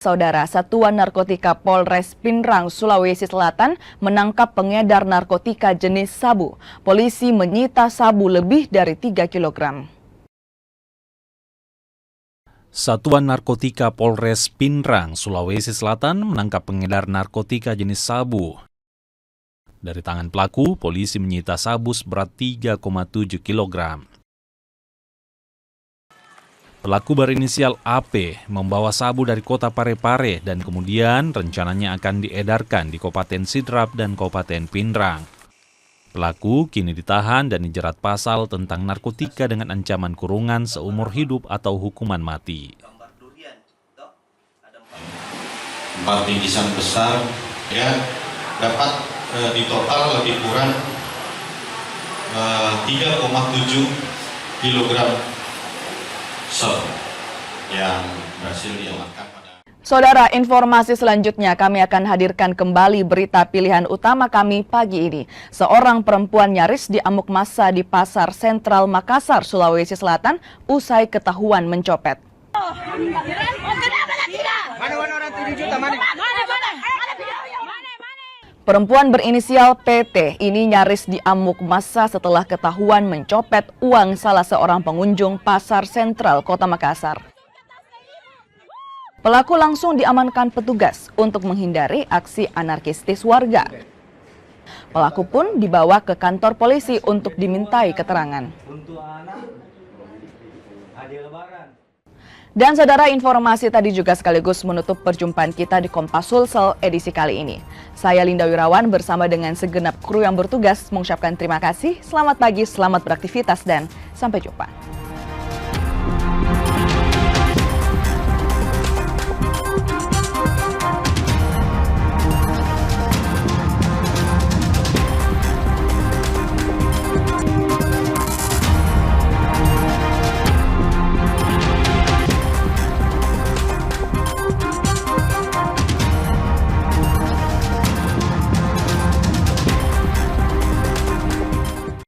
Saudara, Satuan Narkotika Polres Pinrang, Sulawesi Selatan menangkap pengedar narkotika jenis sabu. Polisi menyita sabu lebih dari 3 kg. Satuan Narkotika Polres Pinrang, Sulawesi Selatan menangkap pengedar narkotika jenis sabu. Dari tangan pelaku, polisi menyita sabu seberat 3,7 kg. Pelaku berinisial AP membawa sabu dari kota Parepare dan kemudian rencananya akan diedarkan di Kabupaten Sidrap dan Kabupaten Pinrang. Pelaku kini ditahan dan dijerat pasal tentang narkotika dengan ancaman kurungan seumur hidup atau hukuman mati. 4 bingkisan besar ya dapat di total lebih kurang 3,7 kg sabu yang berhasil diamankan pada. Saudara, informasi selanjutnya kami akan hadirkan kembali berita pilihan utama kami pagi ini. Seorang perempuan nyaris diamuk massa di Pasar Sentral Makassar, Sulawesi Selatan usai ketahuan mencopet. Perempuan berinisial PT ini nyaris diamuk massa setelah ketahuan mencopet uang salah seorang pengunjung Pasar Sentral Kota Makassar. Pelaku langsung diamankan petugas untuk menghindari aksi anarkistis warga. Pelaku pun dibawa ke kantor polisi untuk dimintai keterangan. Dan saudara, informasi tadi juga sekaligus menutup perjumpaan kita di Kompas Sulsel edisi kali ini. Saya Linda Wirawan bersama dengan segenap kru yang bertugas mengucapkan terima kasih, selamat pagi, selamat beraktivitas, dan sampai jumpa.